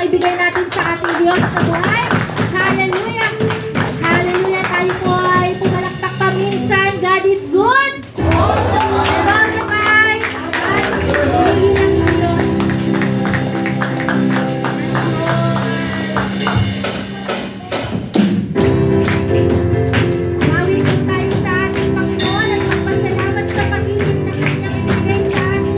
ibigay natin sa ating Diyos sa buhay. Hallelujah! Hallelujah! Tayo po ay pumalakpak pa minsan. God is good! All the time! Pumili ng Diyos. Mawin po tayo sa ating Panginoon at magpasalamat sa pag-ibig na Kanyang ibigay sa atin.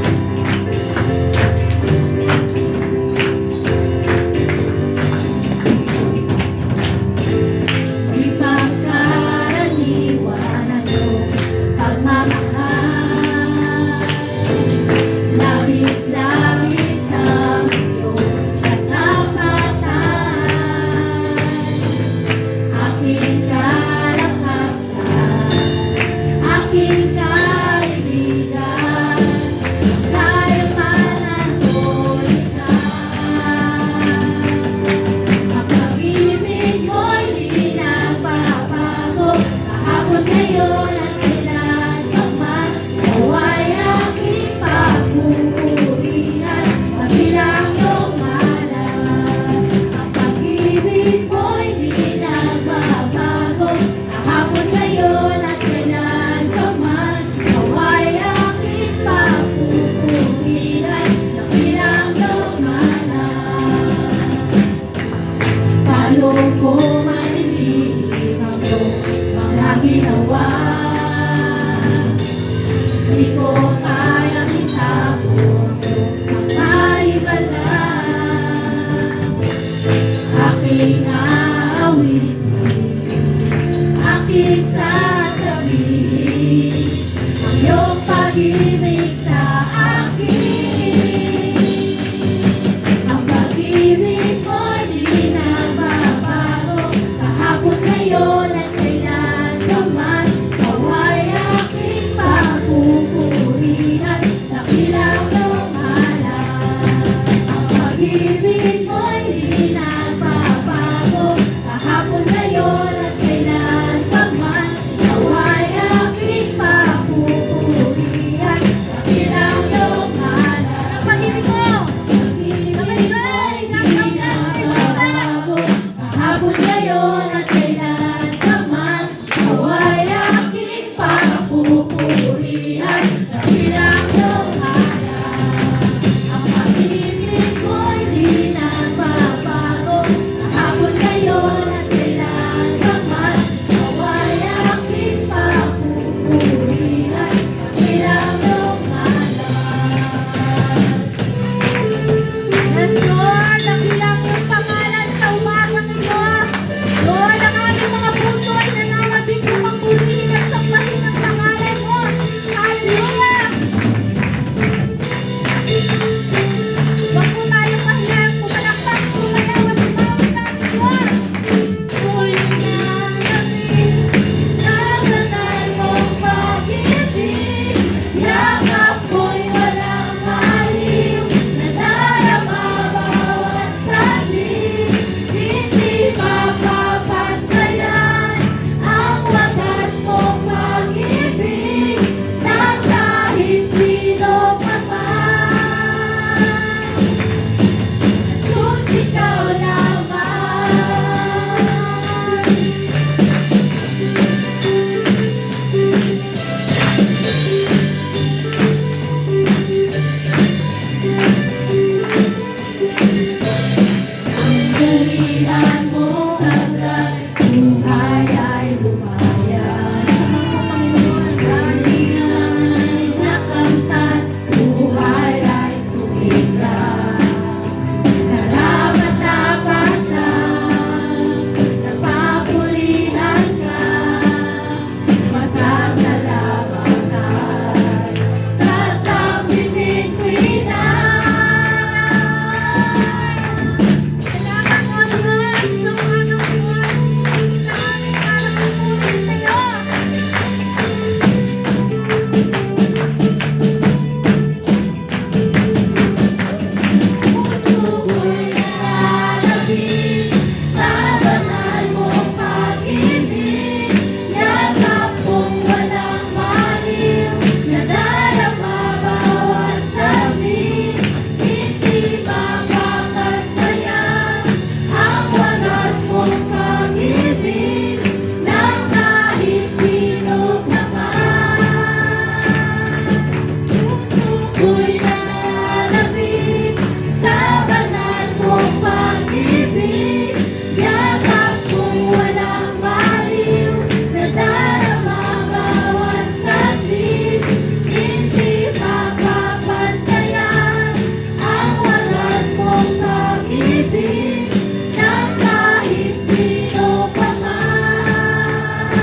pag-ibig ng kahit sino pa man.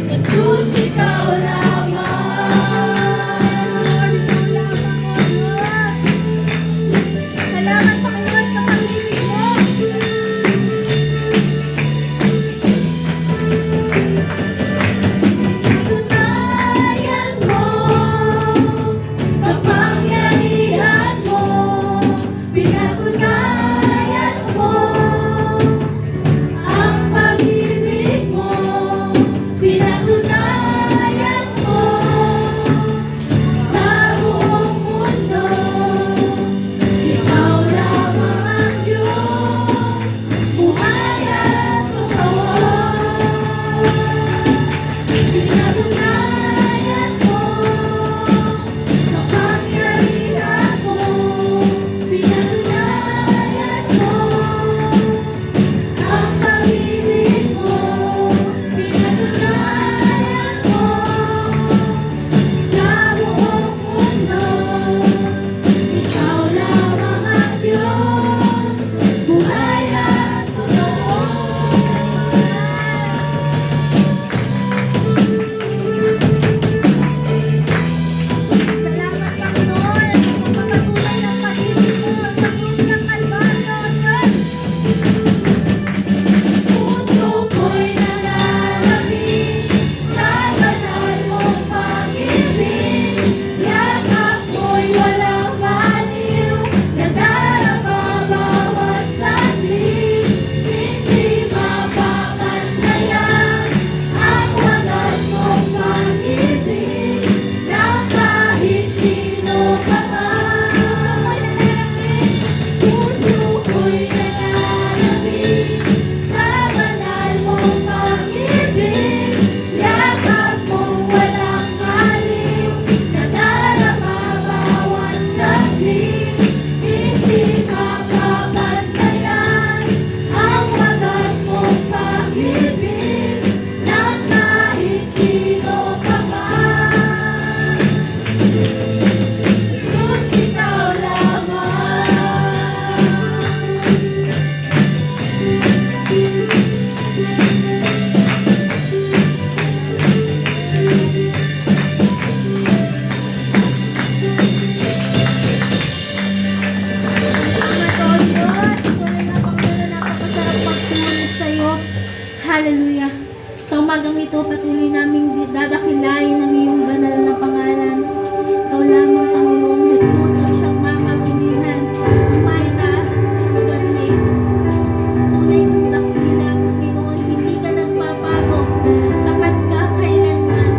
Jesus, ikaw lamang. Salamat, Panginoon, sa pag-ibig mo. Pinatunayan mo, kapangyarihan mo. Pinatunayan mo ang pag-ibig mo. Pinatunayan mo sa buong mundo. Ikaw lamang ang Diyos, buhay at totoo. Pinatunayan mo, kapangyarihan mo. Pinatunayan mo ang pag-ibig mo. Pinatunayan mo sa buong mundo. Ikaw lamang ang Diyos, buhay at totoo. Salamat, Panginoon, sa pagpapatuloy ng pag-ibig mo sa krus ng Kalbaryo, Diyos. Puso ko'y nananabik sa banal mong pag-ibig. Yakap mo'y walang baliw, nadarama bawat saglit. Hindi mapapantayan ang wagas mong pag-ibig ng kahit sino pa man. Puso ko'y nananabik sa banal mong pag-ibig. Yakap mong walang baliw, nadarama bawat saglit. Hindi mapapantayan ang wagas mong pag-ibig ng kahit sino pa man. Jesus, ikaw Hallelujah. Sa umagang ito, patuloy naming dadakilain ang iyong banal na pangalan. Ikaw lamang, Panginoong Jesus, ang siyang mamagulihan, ang may taas, God name. Tunay mong dakila, Panginoon, hindi ka nagbabago, tapat ka kailanman.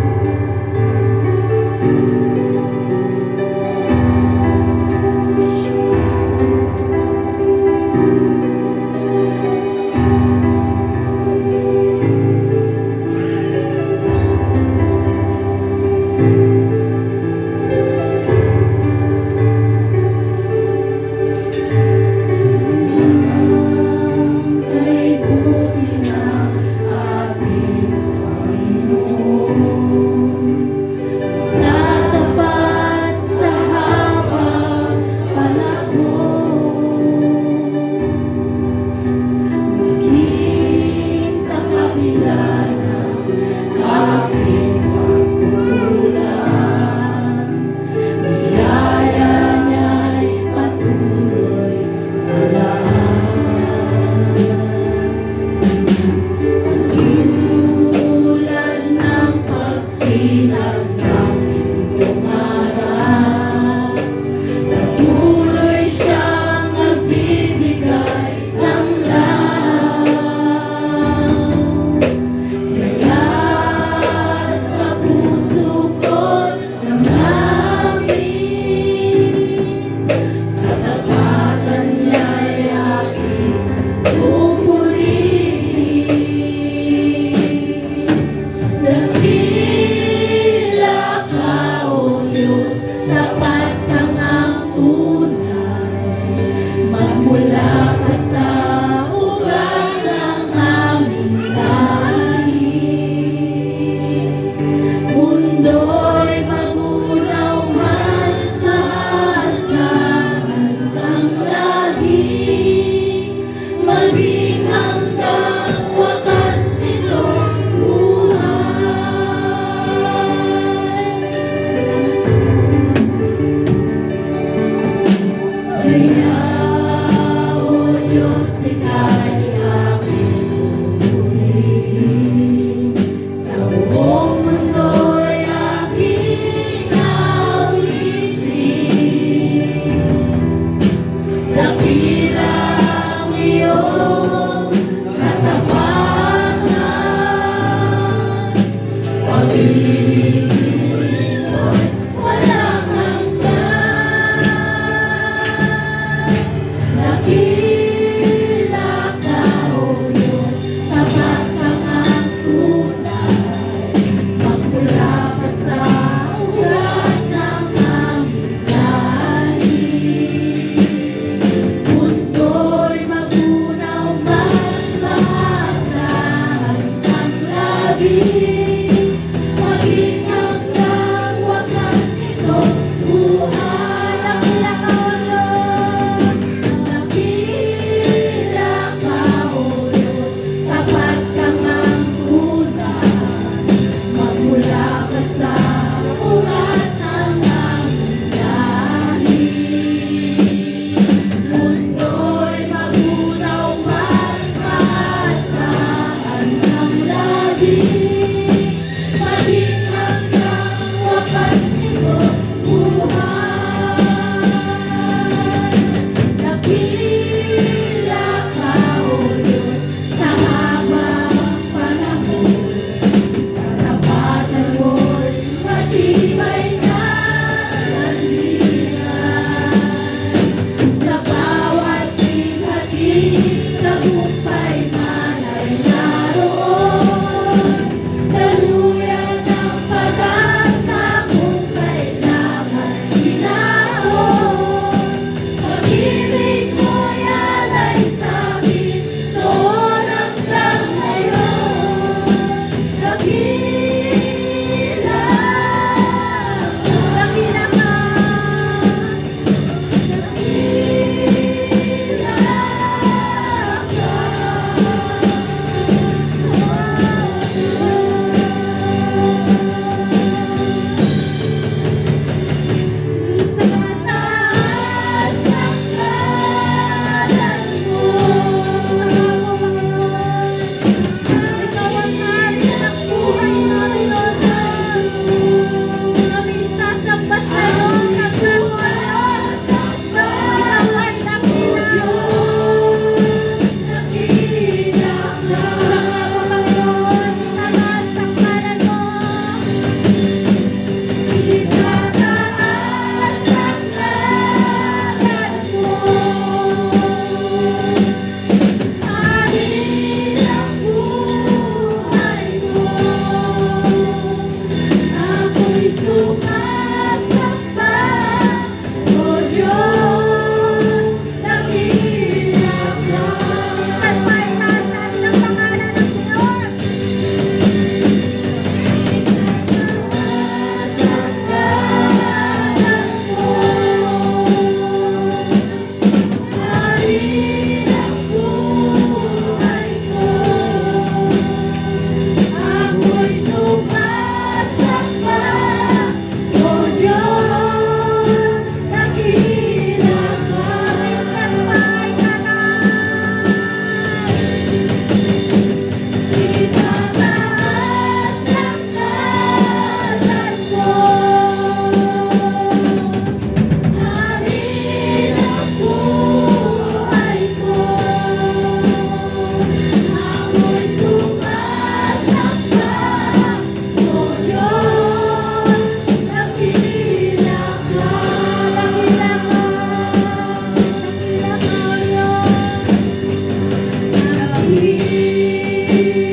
Hallelujah.